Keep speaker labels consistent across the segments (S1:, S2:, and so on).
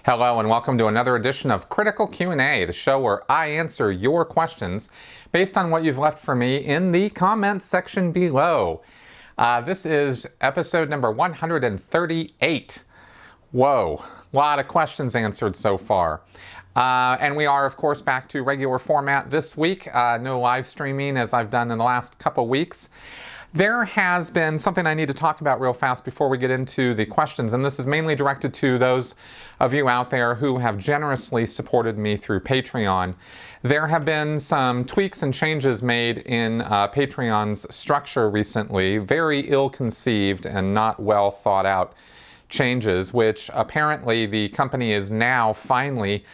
S1: Hello and welcome to another edition of Critical Q&A, the show where I answer your questions based on what you've left for me in the comments section below. This is episode number 138. Whoa, a lot of questions answered so far. And we are, of course, back to regular format this week. No live streaming as I've done in the last couple weeks. There has been something I need to talk about real fast before we get into the questions, and this is mainly directed to those of you out there who have generously supported me through Patreon. There have been some tweaks and changes made in Patreon's structure recently, very ill-conceived and not well thought out changes, which apparently the company is now finally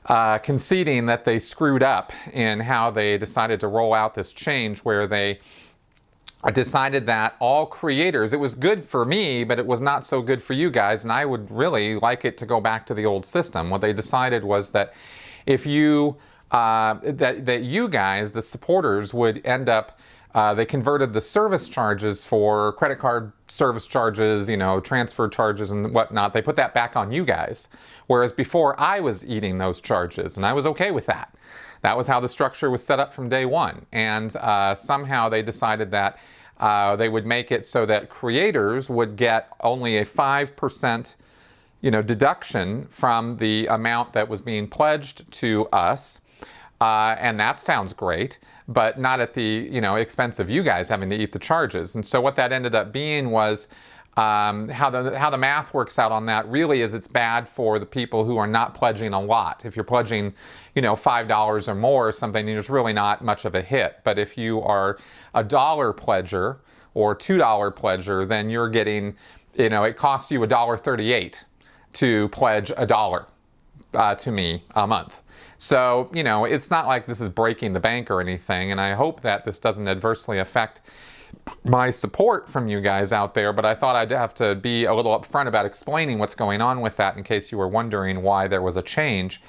S1: conceding that they screwed up in how they decided to roll out this change, where they decided that all creators, it was good for me, but it was not so good for you guys, and I would really like it to go back to the old system. What they decided was that if you, that you guys, the supporters, would end up, they converted the service charges for credit card service charges, you know, transfer charges and whatnot, they put that back on you guys. Whereas before I was eating those charges, and I was okay with that. That was how the structure was set up from day one. And somehow they decided that they would make it so that creators would get only a 5% deduction from the amount that was being pledged to us. And that sounds great, but not at the expense of you guys having to eat the charges. And so what that ended up being was how the math works out on that really is it's bad for the people who are not pledging a lot. If you're pledging, $5 or more or something, it's really not much of a hit. But if you are a $1 pledger or $2 pledger, then you're getting, it costs you $1.38 to pledge $1 to me a month. So, it's not like this is breaking the bank or anything, and I hope that this doesn't adversely affect my support from you guys out there, but I thought I'd have to be a little upfront about explaining what's going on with that in case you were wondering why there was a change.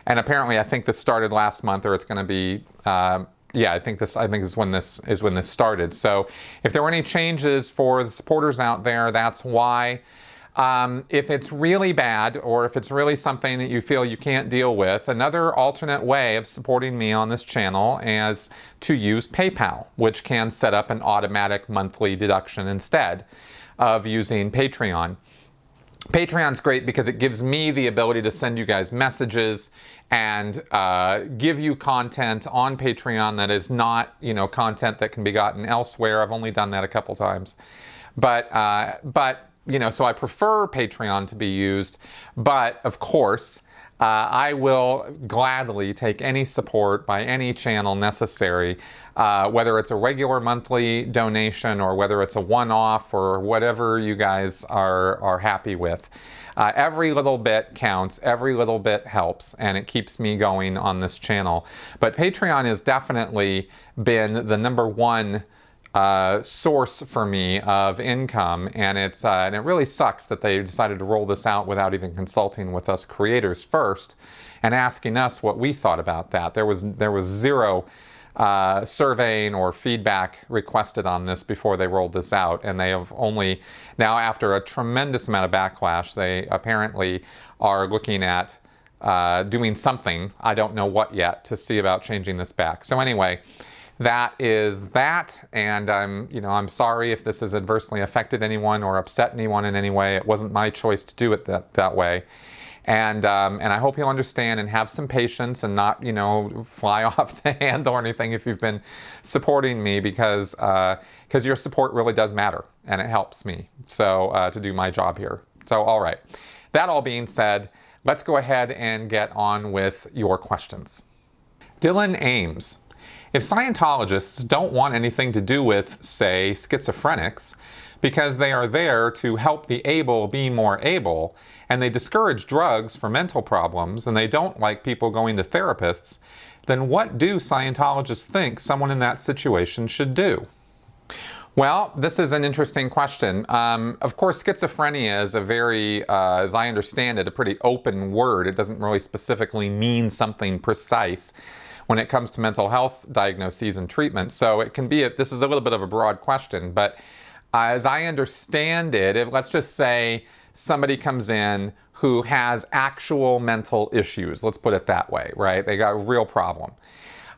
S1: And apparently I think this started last month, or it's going to be I think this is when this started. So if there were any changes for the supporters out there, that's why. If it's really bad, or if it's really something that you feel you can't deal with, another alternate way of supporting me on this channel is to use PayPal, which can set up an automatic monthly deduction instead of using Patreon. Patreon's great because it gives me the ability to send you guys messages and give you content on Patreon that is not, content that can be gotten elsewhere. I've only done that a couple times. But so I prefer Patreon to be used, but of course, I will gladly take any support by any channel necessary, whether it's a regular monthly donation or whether it's a one-off or whatever you guys are happy with. Every little bit counts, every little bit helps, and it keeps me going on this channel. But Patreon has definitely been the number one source for me of income, and and it really sucks that they decided to roll this out without even consulting with us creators first and asking us what we thought about that. There was zero surveying or feedback requested on this before they rolled this out, and they have only now, after a tremendous amount of backlash, they apparently are looking at doing something, I don't know what yet, to see about changing this back. So anyway, that is that, and I'm sorry if this has adversely affected anyone or upset anyone in any way. It wasn't my choice to do it that way, and I hope you'll understand and have some patience and not fly off the handle or anything if you've been supporting me, because your support really does matter and it helps me to do my job here. So all right, that all being said, let's go ahead and get on with your questions. Dylan Ames: if Scientologists don't want anything to do with, say, schizophrenics, because they are there to help the able be more able, and they discourage drugs for mental problems, and they don't like people going to therapists, then what do Scientologists think someone in that situation should do? Well, this is an interesting question. Of course, schizophrenia is a very, as I understand it, a pretty open word. It doesn't really specifically mean something precise when it comes to mental health diagnoses and treatment. So it can be, this is a little bit of a broad question, but as I understand it, let's just say somebody comes in who has actual mental issues. Let's put it that way, right? They got a real problem.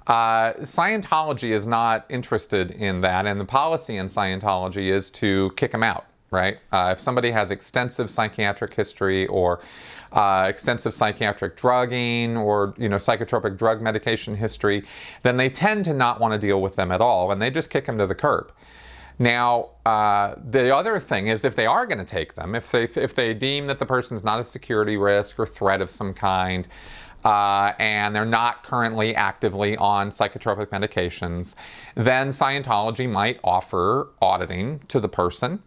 S1: Scientology is not interested in that, and the policy in Scientology is to kick them out, right? If somebody has extensive psychiatric history or extensive psychiatric drugging or psychotropic drug medication history, then they tend to not want to deal with them at all, and they just kick them to the curb. Now, the other thing is if they are going to take them, if they deem that the person's not a security risk or threat of some kind, and they're not currently actively on psychotropic medications, then Scientology might offer auditing to the person.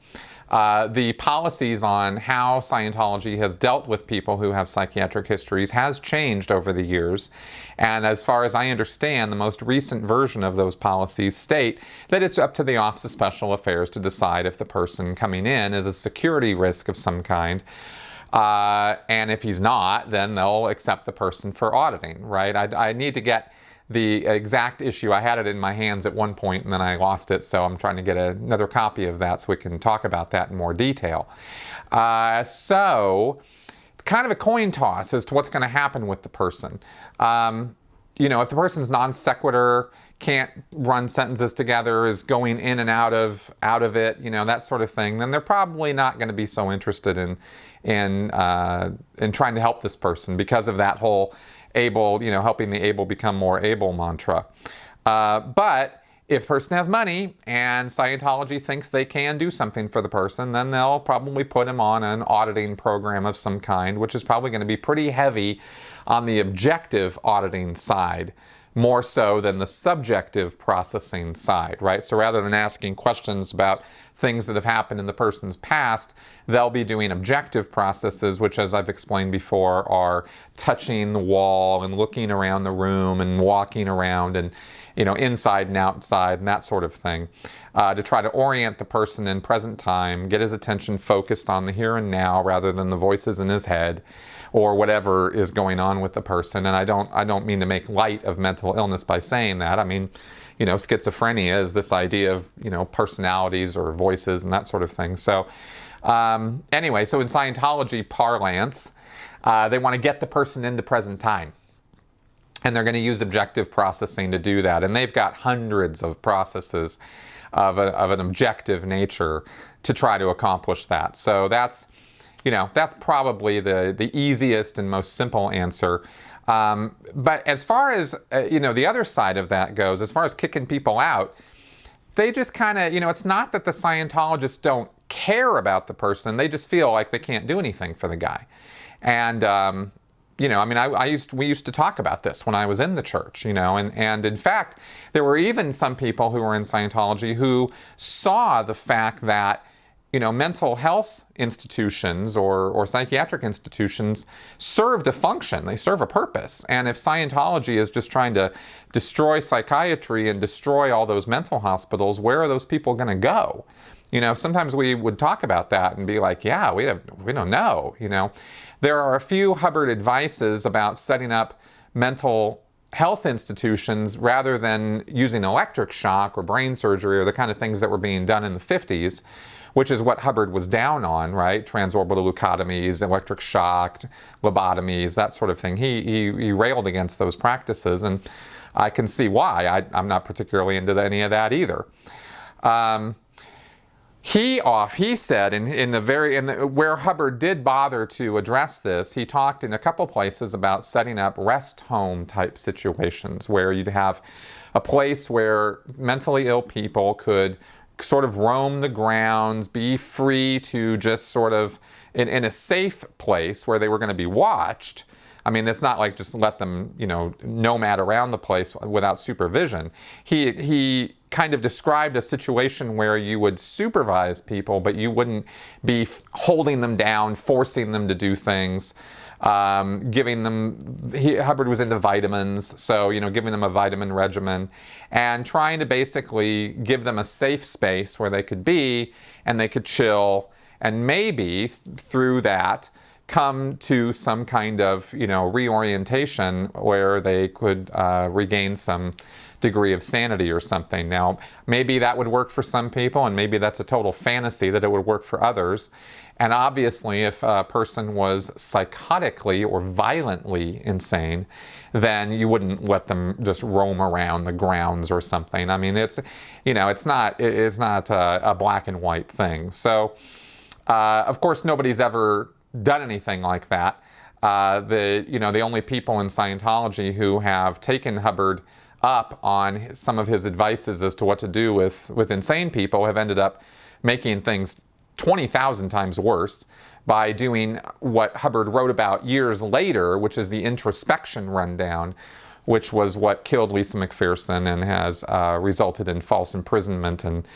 S1: The policies on how Scientology has dealt with people who have psychiatric histories has changed over the years. And as far as I understand, the most recent version of those policies state that it's up to the Office of Special Affairs to decide if the person coming in is a security risk of some kind. And if he's not, then they'll accept the person for auditing, right? I need to get the exact issue. I had it in my hands at one point and then I lost it, so I'm trying to get another copy of that so we can talk about that in more detail. So, kind of a coin toss as to what's going to happen with the person. If the person's non sequitur, can't run sentences together, is going in and out of it, that sort of thing, then they're probably not going to be so interested in trying to help this person because of that whole helping the able become more able mantra. But if the person has money and Scientology thinks they can do something for the person, then they'll probably put him on an auditing program of some kind, which is probably going to be pretty heavy on the objective auditing side, more so than the subjective processing side, right? So rather than asking questions about things that have happened in the person's past, they'll be doing objective processes, which, as I've explained before, are touching the wall and looking around the room and walking around and, inside and outside and that sort of thing, to try to orient the person in present time, get his attention focused on the here and now rather than the voices in his head or whatever is going on with the person. And I don't mean to make light of mental illness by saying that. I mean, schizophrenia is this idea of, personalities or voices and that sort of thing. So anyway, so in Scientology parlance, they want to get the person into present time. And they're going to use objective processing to do that. And they've got hundreds of processes of an objective nature to try to accomplish that. So that's probably the easiest and most simple answer. But as far as, the other side of that goes, as far as kicking people out, they just kind of, it's not that the Scientologists don't care about the person. They just feel like they can't do anything for the guy. And, we used to talk about this when I was in the church, and in fact, there were even some people who were in Scientology who saw the fact that, mental health institutions or psychiatric institutions served a function. They serve a purpose. And if Scientology is just trying to destroy psychiatry and destroy all those mental hospitals, where are those people going to go? Sometimes we would talk about that and be like, yeah, we don't know, There are a few Hubbard advices about setting up mental health institutions rather than using electric shock or brain surgery or the kind of things that were being done in the 50s, which is what Hubbard was down on, right? Transorbital leucotomies, electric shock, lobotomies, that sort of thing. He railed against those practices, and I can see why. I'm not particularly into any of that either. He said where Hubbard did bother to address this, he talked in a couple places about setting up rest home type situations where you'd have a place where mentally ill people could sort of roam the grounds, be free to just sort of in a safe place where they were going to be watched. I mean, it's not like just let them, nomad around the place without supervision. He kind of described a situation where you would supervise people, but you wouldn't be holding them down, forcing them to do things, giving them, Hubbard was into vitamins, so, giving them a vitamin regimen and trying to basically give them a safe space where they could be and they could chill, and maybe through that come to some kind of, reorientation where they could regain some degree of sanity or something. Now, maybe that would work for some people, and maybe that's a total fantasy that it would work for others. And obviously, if a person was psychotically or violently insane, then you wouldn't let them just roam around the grounds or something. I mean, it's not a black and white thing. So, of course, nobody's ever done anything like that. The only people in Scientology who have taken Hubbard up on some of his advices as to what to do with insane people have ended up making things 20,000 times worse by doing what Hubbard wrote about years later, which is the introspection rundown, which was what killed Lisa McPherson and has resulted in false imprisonment and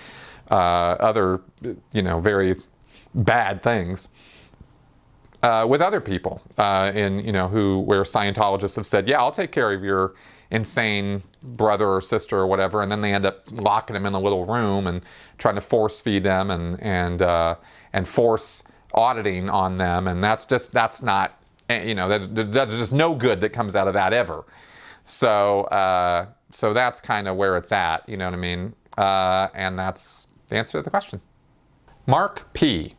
S1: other, very bad things with other people where Scientologists have said, yeah, I'll take care of your insane brother or sister or whatever, and then they end up locking them in a little room and trying to force feed them and force auditing on them, and that's not, there's just no good that comes out of that ever. So that's kind of where it's at, you know what I mean? And that's the answer to the question. Mark P.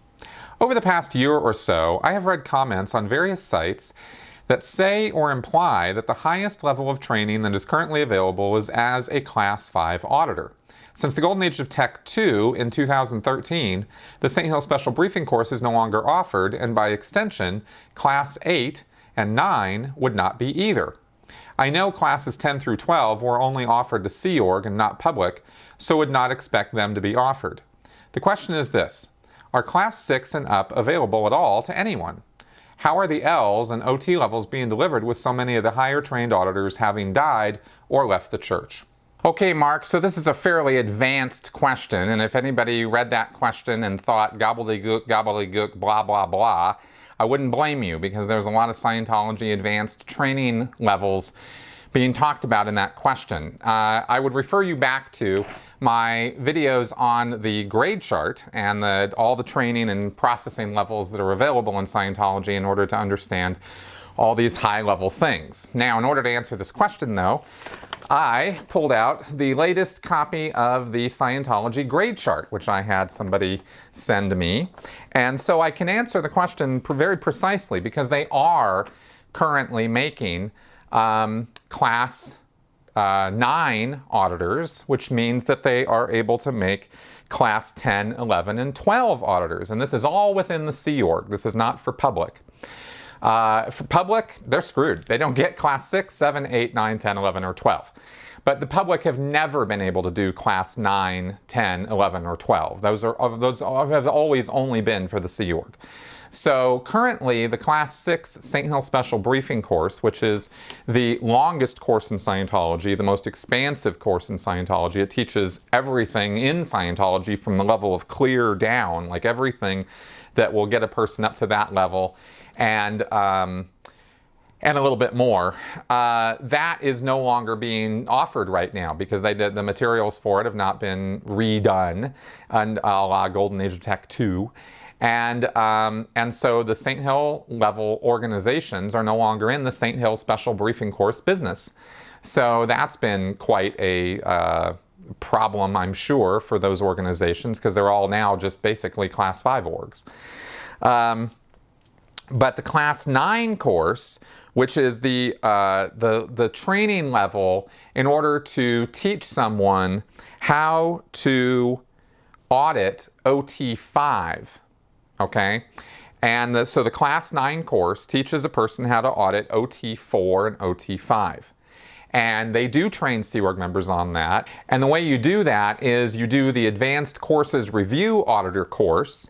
S1: Over the past year or so, I have read comments on various sites that say or imply that the highest level of training that is currently available is as a Class 5 auditor. Since the Golden Age of Tech 2 in 2013, the St. Hill Special Briefing course is no longer offered, and by extension, Class 8 and 9 would not be either. I know Classes 10 through 12 were only offered to Sea Org and not public, so would not expect them to be offered. The question is this: are Class 6 and up available at all to anyone? How are the L's and OT levels being delivered with so many of the higher trained auditors having died or left the church? Okay, Mark, so this is a fairly advanced question, and if anybody read that question and thought gobbledygook, blah, blah, blah, I wouldn't blame you, because there's a lot of Scientology advanced training levels being talked about in that question. I would refer you back to my videos on the grade chart and all the training and processing levels that are available in Scientology in order to understand all these high-level things. Now, in order to answer this question, though, I pulled out the latest copy of the Scientology grade chart, which I had somebody send me. And so I can answer the question very precisely, because they are currently making Class 9 auditors, which means that they are able to make Class 10, 11, and 12 auditors. And this is all within the Sea Org. This is not for public. For public, they're screwed. They don't get Class 6, 7, 8, 9, 10, 11, or 12. But the public have never been able to do Class 9, 10, 11, or 12. Those have always only been for the Sea Org. So currently, the Class 6 St. Hill Special Briefing course, which is the longest course in Scientology, the most expansive course in Scientology, it teaches everything in Scientology from the level of clear down, like everything that will get a person up to that level, and a little bit more. That is no longer being offered right now, because the materials for it have not been redone, and a la Golden Age of Tech 2. And so the St. Hill level organizations are no longer in the St. Hill Special Briefing course business. So that's been quite a problem, I'm sure, for those organizations, because they're all now just basically Class 5 orgs. But the Class 9 course, which is the training level in order to teach someone how to audit OT5, okay? And so the Class 9 course teaches a person how to audit OT4 and OT5. And they do train Sea Org members on that. And the way you do that is you do the Advanced Courses Review Auditor course,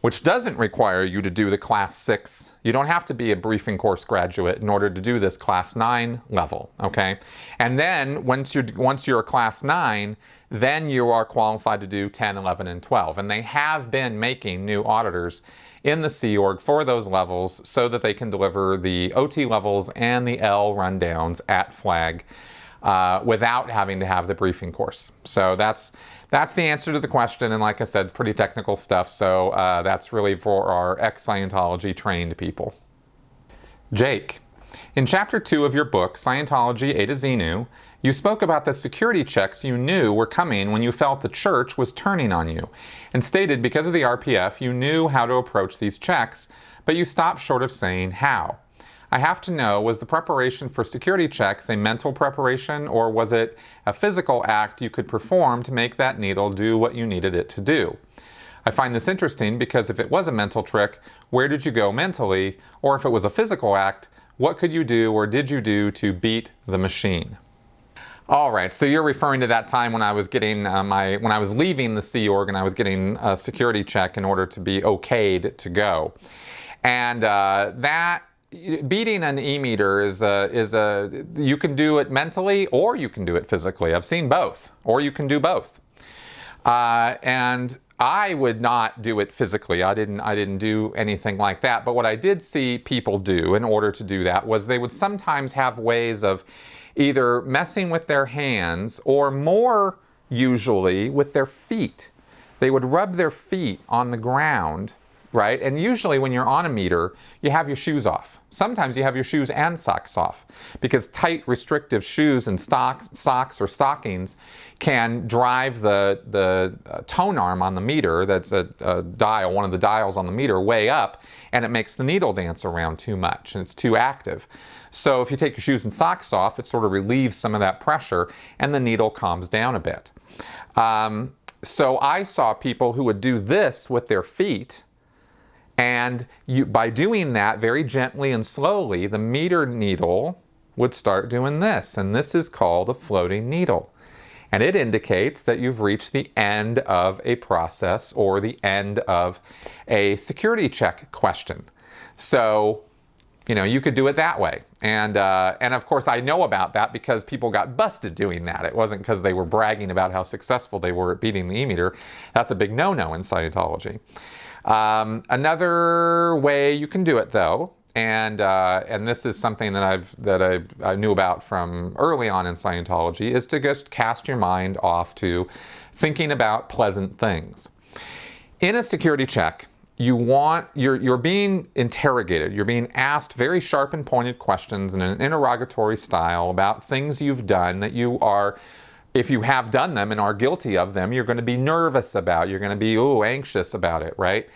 S1: which doesn't require you to do the Class 6. You don't have to be a briefing course graduate in order to do this Class 9 level, okay? And then once you're a Class 9, then you are qualified to do 10, 11, and 12. And they have been making new auditors in the Sea Org for those levels so that they can deliver the OT levels and the L rundowns at flag without having to have the briefing course. So that's the answer to the question, and like I said, pretty technical stuff, so that's really for our ex-Scientology trained people. Jake, in Chapter 2 of your book, Scientology A to Xenu, you spoke about the security checks you knew were coming when you felt the church was turning on you, and stated because of the RPF you knew how to approach these checks, but you stopped short of saying how. I have to know, was the preparation for security checks a mental preparation, or was it a physical act you could perform to make that needle do what you needed it to do? I find this interesting because if it was a mental trick, where did you go mentally? Or if it was a physical act, what could you do or did you do to beat the machine? All right, so you're referring to that time when I was getting when I was leaving the Sea Org and I was getting a security check in order to be okayed to go. And that beating an e-meter is you can do it mentally or you can do it physically. I've seen both, or you can do both. And I would not do it physically. I didn't do anything like that. But what I did see people do in order to do that was they would sometimes have ways of either messing with their hands or more usually with their feet. They would rub their feet on the ground, right? And usually when you're on a meter, you have your shoes off. Sometimes you have your shoes and socks off because tight, restrictive shoes and socks or stockings can drive the tone arm on the meter, that's a dial, one of the dials on the meter, way up, and it makes the needle dance around too much and it's too active. So if you take your shoes and socks off, it sort of relieves some of that pressure and the needle calms down a bit. So I saw people who would do this with their feet, and by doing that very gently and slowly, the meter needle would start doing this, and this is called a floating needle. And it indicates that you've reached the end of a process or the end of a security check question. So, you know, you could do it that way. And of course, I know about that because people got busted doing that. It wasn't because they were bragging about how successful they were at beating the e-meter. That's a big no-no in Scientology. Another way you can do it, though, and this is something that I knew about from early on in Scientology, is to just cast your mind off to thinking about pleasant things. In a security check, you're being interrogated. You're being asked very sharp and pointed questions in an interrogatory style about things you've done that you are, if you have done them and are guilty of them, you're going to be nervous about. You're going to be anxious about it, right?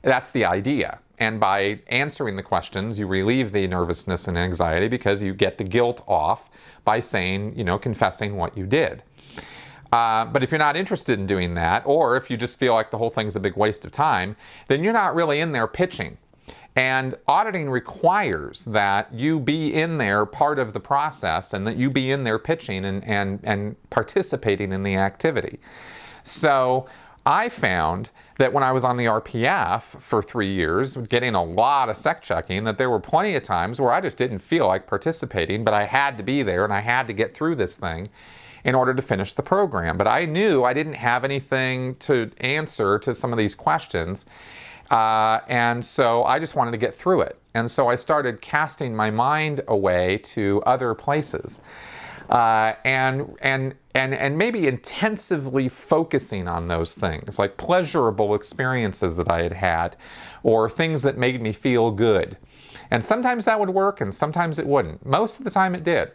S1: That's the idea. And by answering the questions, you relieve the nervousness and anxiety because you get the guilt off by saying, confessing what you did. But if you're not interested in doing that, or if you just feel like the whole thing's a big waste of time, then you're not really in there pitching. And auditing requires that you be in there part of the process and that you be in there pitching and participating in the activity. So I found that when I was on the RPF for 3 years, getting a lot of sec checking, that there were plenty of times where I just didn't feel like participating, but I had to be there and I had to get through this thing in order to finish the program. But I knew I didn't have anything to answer to some of these questions. And so I just wanted to get through it. And so I started casting my mind away to other places. And maybe intensively focusing on those things, like pleasurable experiences that I had had, or things that made me feel good. And sometimes that would work, and sometimes it wouldn't. Most of the time it did.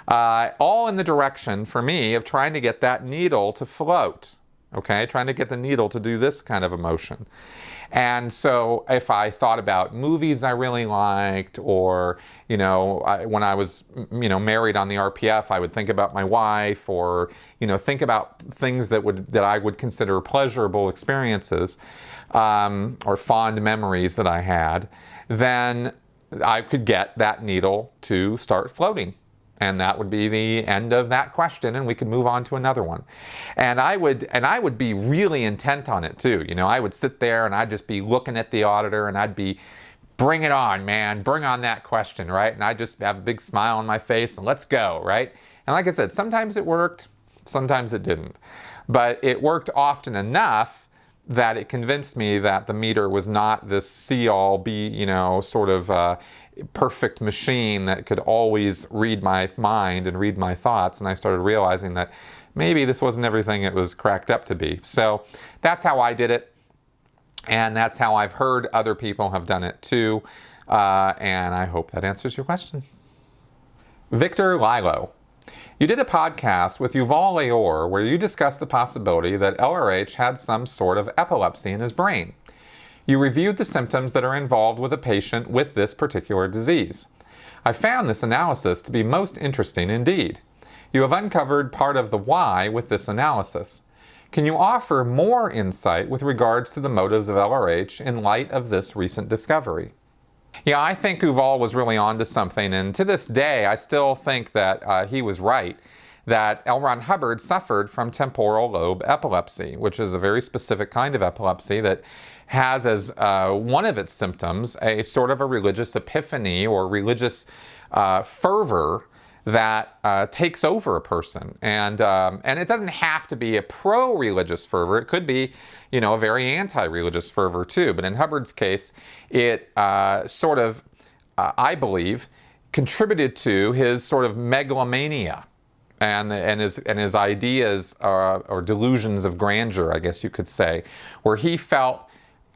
S1: All in the direction, for me, of trying to get that needle to float, okay? Trying to get the needle to do this kind of emotion. And so if I thought about movies I really liked, or, when I was, married on the RPF, I would think about my wife, or, think about things that I would consider pleasurable experiences, or fond memories that I had, then I could get that needle to start floating. And that would be the end of that question, and we could move on to another one. And I would be really intent on it too. I would sit there and I'd just be looking at the auditor and I'd be, bring it on, man, bring on that question, right? And I'd just have a big smile on my face and let's go, right? And like I said, sometimes it worked, sometimes it didn't. But it worked often enough that it convinced me that the meter was not this see-all, sort of perfect machine that could always read my mind and read my thoughts. And I started realizing that maybe this wasn't everything it was cracked up to be. So that's how I did it. And that's how I've heard other people have done it too. And I hope that answers your question. Victor Lilo. You did a podcast with Yuval Leor where you discussed the possibility that LRH had some sort of epilepsy in his brain. You reviewed the symptoms that are involved with a patient with this particular disease. I found this analysis to be most interesting indeed. You have uncovered part of the why with this analysis. Can you offer more insight with regards to the motives of LRH in light of this recent discovery? Yeah, I think Yuval was really onto something, and to this day, I still think that he was right, that L. Ron Hubbard suffered from temporal lobe epilepsy, which is a very specific kind of epilepsy that has as one of its symptoms a sort of a religious epiphany or religious fervor that takes over a person. And it doesn't have to be a pro-religious fervor. It could be, a very anti-religious fervor too. But in Hubbard's case, it sort of, I believe, contributed to his sort of megalomania and his ideas or delusions of grandeur, I guess you could say, where he felt,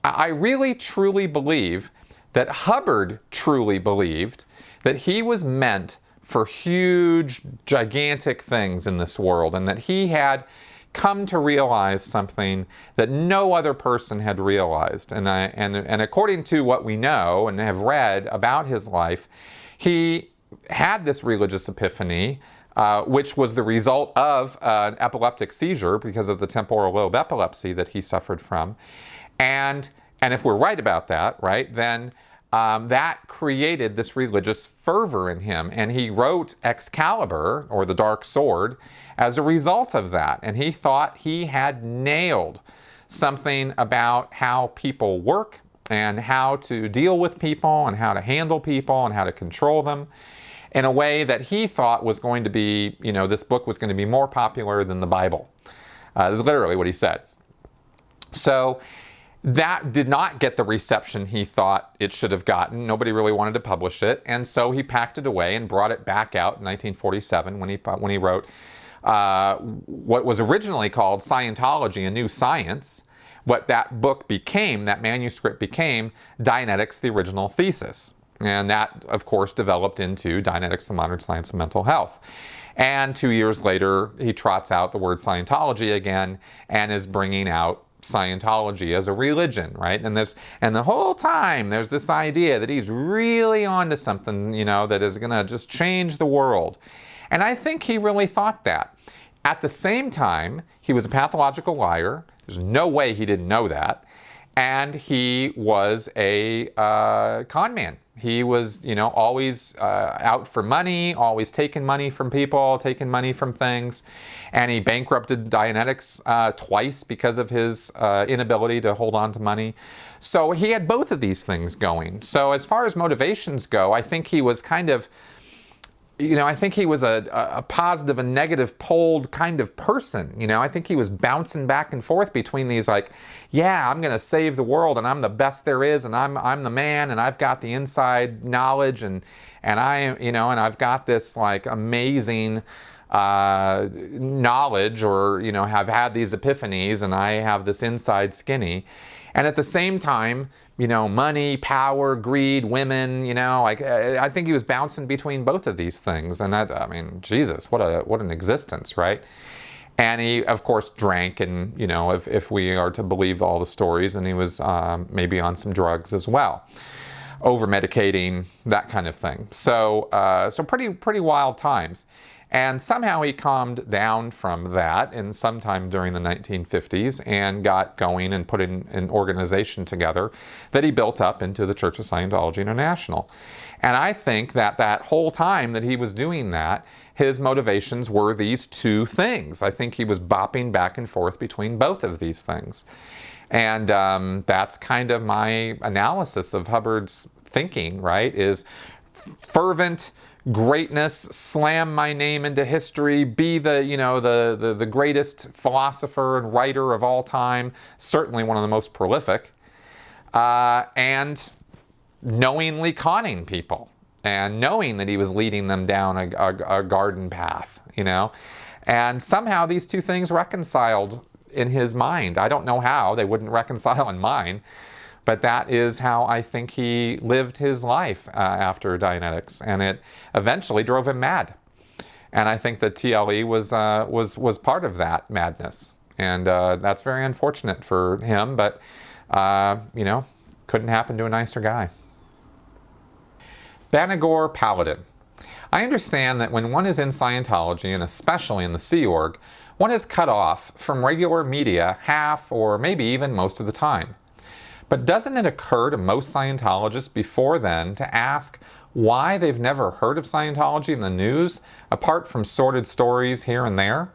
S1: I really truly believe that Hubbard truly believed that he was meant for huge, gigantic things in this world, and that he had come to realize something that no other person had realized. And according to what we know and have read about his life, he had this religious epiphany, which was the result of an epileptic seizure because of the temporal lobe epilepsy that he suffered from. And if we're right about that, right, then that created this religious fervor in him. And he wrote Excalibur, or the Dark Sword, as a result of that. And he thought he had nailed something about how people work and how to deal with people and how to handle people and how to control them in a way that he thought was going to be, this book was going to be more popular than the Bible. This is literally what he said. So that did not get the reception he thought it should have gotten. Nobody really wanted to publish it. And so he packed it away and brought it back out in 1947 when he wrote what was originally called Scientology, A New Science. What that book became, that manuscript became, Dianetics, the Original Thesis. And that, of course, developed into Dianetics, the Modern Science of Mental Health. And 2 years later, he trots out the word Scientology again and is bringing out Scientology as a religion, right? And the whole time there's this idea that he's really onto something, that is going to just change the world. And I think he really thought that. At the same time, he was a pathological liar. There's no way he didn't know that. And he was a con man. He was, always out for money, always taking money from people, taking money from things. And he bankrupted Dianetics twice because of his inability to hold on to money. So he had both of these things going. So as far as motivations go, I think he was kind of, I think he was a positive and negative poled kind of person. I think he was bouncing back and forth between these like, yeah, I'm going to save the world and I'm the best there is and I'm the man and I've got the inside knowledge and I and I've got this like amazing knowledge or, have had these epiphanies and I have this inside skinny. And at the same time, money, power, greed, women, I think he was bouncing between both of these things. And that, Jesus, what an existence, right? And he, of course, drank and, if we are to believe all the stories, and he was maybe on some drugs as well. Over-medicating, that kind of thing. So pretty wild times. And somehow he calmed down from that in sometime during the 1950s and got going and put an organization together that he built up into the Church of Scientology International. And I think that whole time that he was doing that, his motivations were these two things. I think he was bopping back and forth between both of these things. And that's kind of my analysis of Hubbard's thinking, right, is fervent greatness, slam my name into history, be the greatest philosopher and writer of all time, certainly one of the most prolific, and knowingly conning people and knowing that he was leading them down a garden path, and somehow these two things reconciled in his mind. I don't know how they wouldn't reconcile in mine, but that is how I think he lived his life after Dianetics, and it eventually drove him mad. And I think that TLE was part of that madness, and that's very unfortunate for him. But couldn't happen to a nicer guy. Banagor Paladin. I understand that when one is in Scientology, and especially in the Sea Org, one is cut off from regular media half or maybe even most of the time. But doesn't it occur to most Scientologists before then to ask why they've never heard of Scientology in the news, apart from sordid stories here and there?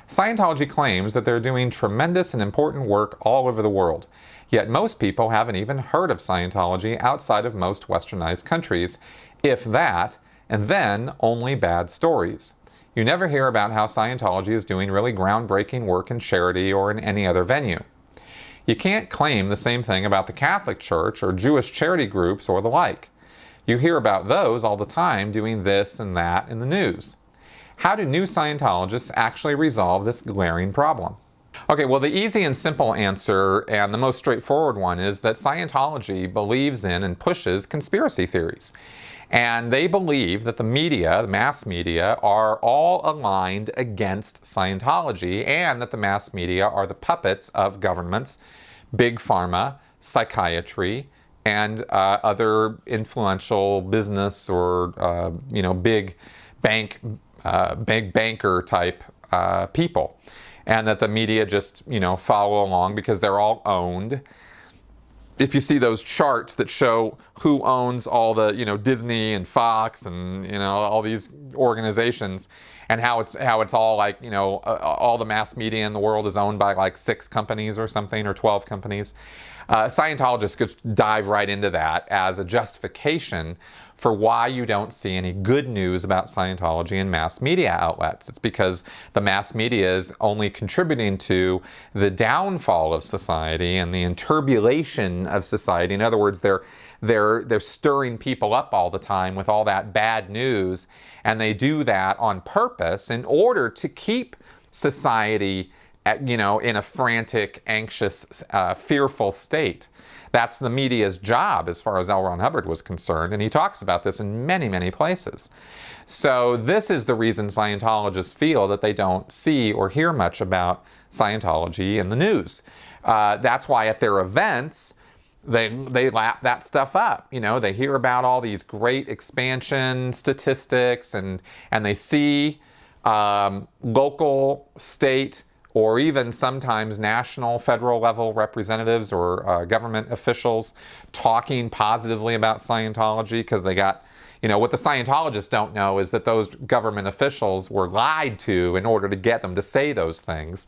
S1: Scientology claims that they're doing tremendous and important work all over the world, yet most people haven't even heard of Scientology outside of most westernized countries, if that, and then only bad stories. You never hear about how Scientology is doing really groundbreaking work in charity or in any other venue. You can't claim the same thing about the Catholic Church or Jewish charity groups or the like. You hear about those all the time doing this and that in the news. How do new Scientologists actually resolve this glaring problem? Okay, well, the easy and simple answer, and the most straightforward one, is that Scientology believes in and pushes conspiracy theories. And they believe that the media, the mass media, are all aligned against Scientology, and that the mass media are the puppets of governments, big pharma, psychiatry, and other influential business or big banker type people, and that the media just follow along because they're all owned. If you see those charts that show who owns all the Disney and Fox and all these organizations, and how it's all like all the mass media in the world is owned by like 6 companies or something, or 12 companies. Scientologists could dive right into that as a justification for why you don't see any good news about Scientology in mass media outlets. It's because the mass media is only contributing to the downfall of society and the enturbulation of society. In other words, they're stirring people up all the time with all that bad news, and they do that on purpose in order to keep society in a frantic, anxious, fearful state. That's the media's job as far as L. Ron Hubbard was concerned, and he talks about this in many, many places. So this is the reason Scientologists feel that they don't see or hear much about Scientology in the news. That's why at their events, they lap that stuff up. They hear about all these great expansion statistics, and they see local, state, or even sometimes national, federal level representatives or government officials talking positively about Scientology, because they got, what the Scientologists don't know is that those government officials were lied to in order to get them to say those things.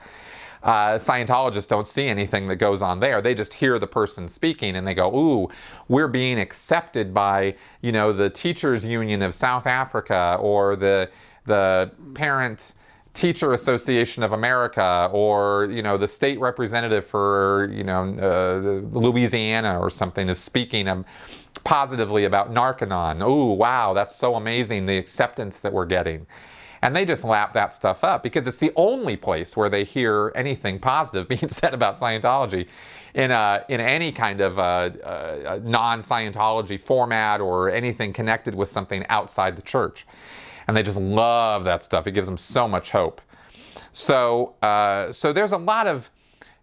S1: Scientologists don't see anything that goes on there. They just hear the person speaking and they go, ooh, we're being accepted by, the Teachers Union of South Africa, or the Parent Teacher Association of America, or the state representative for Louisiana or something is speaking positively about Narconon. Oh wow, that's so amazing, the acceptance that we're getting. And they just lap that stuff up because it's the only place where they hear anything positive being said about Scientology in any kind of non-Scientology format or anything connected with something outside the church. And they just love that stuff. It gives them so much hope. So there's a lot of,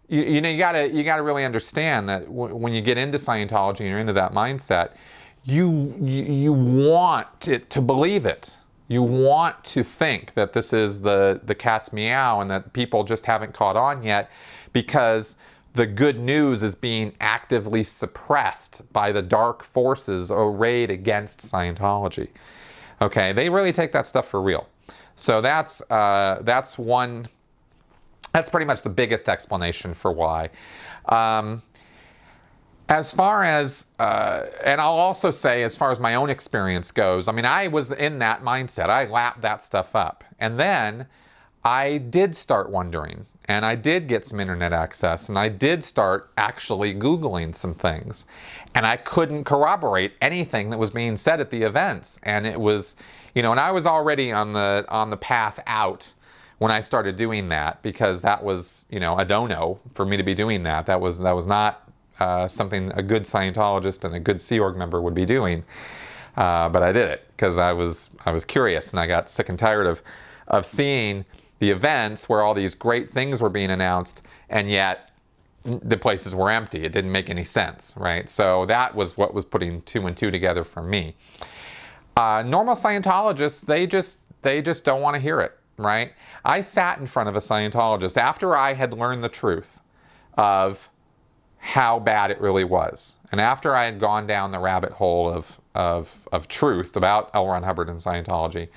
S1: you gotta really understand that when you get into Scientology and you're into that mindset, you want it to believe it. You want to think that this is the cat's meow and that people just haven't caught on yet, because the good news is being actively suppressed by the dark forces arrayed against Scientology. Okay, they really take that stuff for real. So that's pretty much the biggest explanation for why. As far as, and I'll also say, as far as my own experience goes, I was in that mindset. I lapped that stuff up. And then I did start wondering, and I did get some internet access, and I did start actually Googling some things. And I couldn't corroborate anything that was being said at the events. And it was, and I was already on the path out when I started doing that, because that was, a no-no for me to be doing that. That was not something a good Scientologist and a good Sea Org member would be doing. But I did it because I was curious, and I got sick and tired of seeing the events where all these great things were being announced, and yet the places were empty. It didn't make any sense, right? So that was what was putting 2 and 2 together for me. Normal Scientologists, they just don't want to hear it, right? I sat in front of a Scientologist after I had learned the truth of how bad it really was, and after I had gone down the rabbit hole of truth about L. Ron Hubbard and Scientology.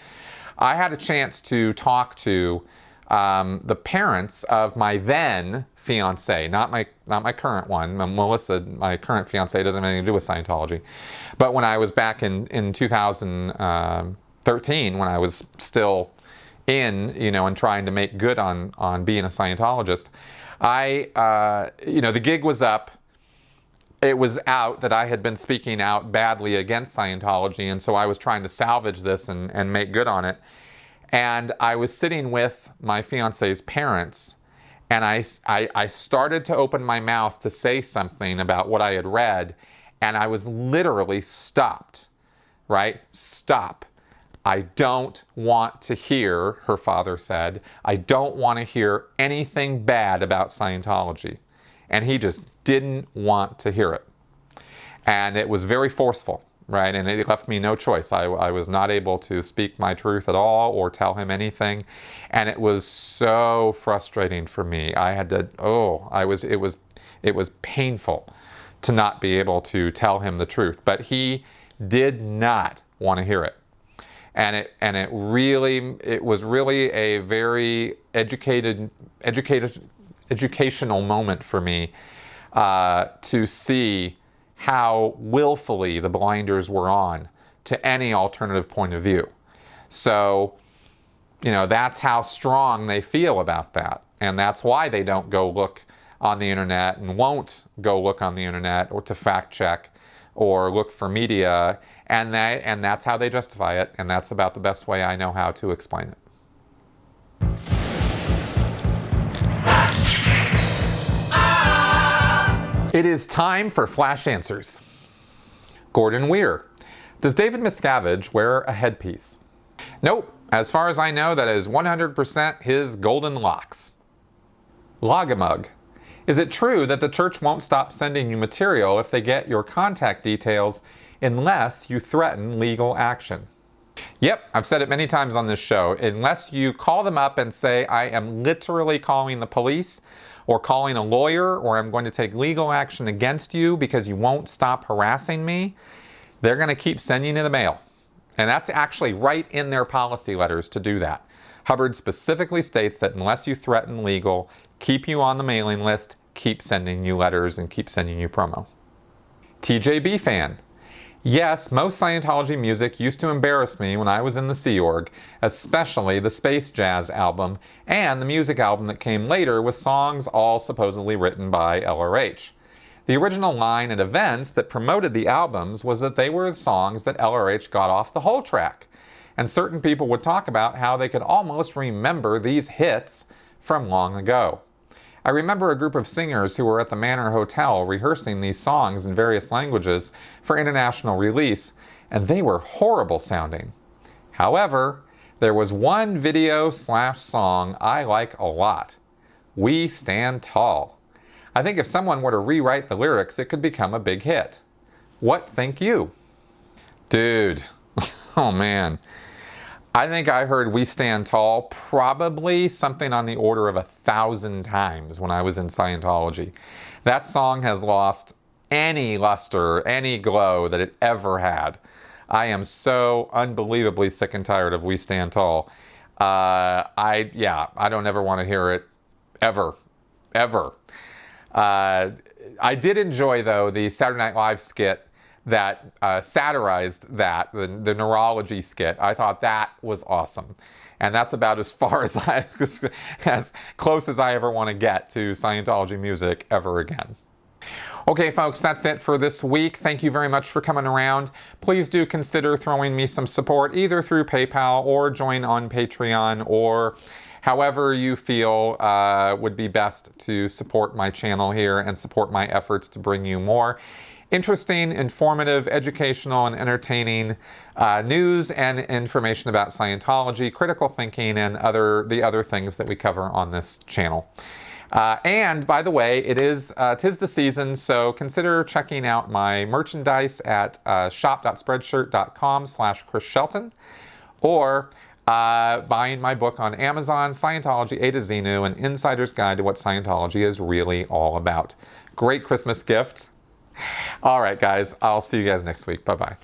S1: I had a chance to talk to the parents of my then fiance, not my current one. Melissa, my current fiance, doesn't have anything to do with Scientology. But when I was back in 2013, when I was still in, and trying to make good on being a Scientologist, the gig was up. It was out that I had been speaking out badly against Scientology, and so I was trying to salvage this and make good on it. And I was sitting with my fiance's parents, and I started to open my mouth to say something about what I had read, and I was literally stopped, right? Stop. I don't want to hear, her father said, I don't want to hear anything bad about Scientology. And he just didn't want to hear it. And it was very forceful, right? And it left me no choice. I was not able to speak my truth at all or tell him anything. And it was so frustrating for me. I had to, it was painful to not be able to tell him the truth. But he did not want to hear it. And it was really a very educational moment for me to see how willfully the blinders were on to any alternative point of view. So, that's how strong they feel about that. And that's why they don't go look on the internet and won't go look on the internet or to fact check or look for media. And that's how they justify it. And that's about the best way I know how to explain it. It is time for Flash Answers. Gordon Weir. Does David Miscavige wear a headpiece? Nope. As far as I know, that is 100% his golden locks. Logamug. Is it true that the church won't stop sending you material if they get your contact details unless you threaten legal action? Yep, I've said it many times on this show. Unless you call them up and say, I am literally calling the police, or calling a lawyer, or I'm going to take legal action against you because you won't stop harassing me, they're going to keep sending you the mail. And that's actually right in their policy letters to do that. Hubbard specifically states that unless you threaten legal, keep you on the mailing list, keep sending you letters, and keep sending you promo. TJB fan. Yes, most Scientology music used to embarrass me when I was in the Sea Org, especially the Space Jazz album and the music album that came later with songs all supposedly written by LRH. The original line at events that promoted the albums was that they were songs that LRH got off the whole track, and certain people would talk about how they could almost remember these hits from long ago. I remember a group of singers who were at the Manor Hotel rehearsing these songs in various languages for international release, and they were horrible sounding. However, there was one video/song I like a lot. We Stand Tall. I think if someone were to rewrite the lyrics, it could become a big hit. What think you? Dude, oh man. I think I heard We Stand Tall probably something on the order of 1,000 times when I was in Scientology. That song has lost any luster, any glow that it ever had. I am so unbelievably sick and tired of We Stand Tall. I don't ever want to hear it ever. I did enjoy, though, the Saturday Night Live skit that satirized that, the neurology skit. I thought that was awesome. And that's about as far as as close as I ever want to get to Scientology music ever again. Okay, folks, that's it for this week. Thank you very much for coming around. Please do consider throwing me some support either through PayPal or join on Patreon, or however you feel would be best to support my channel here and support my efforts to bring you more interesting, informative, educational, and entertaining news and information about Scientology, critical thinking, and the other things that we cover on this channel. And by the way, tis the season, so consider checking out my merchandise at shop.spreadshirt.com/Chris Shelton, or buying my book on Amazon, Scientology A to Xenu, an insider's guide to what Scientology is really all about. Great Christmas gift. All right, guys, I'll see you guys next week. Bye-bye.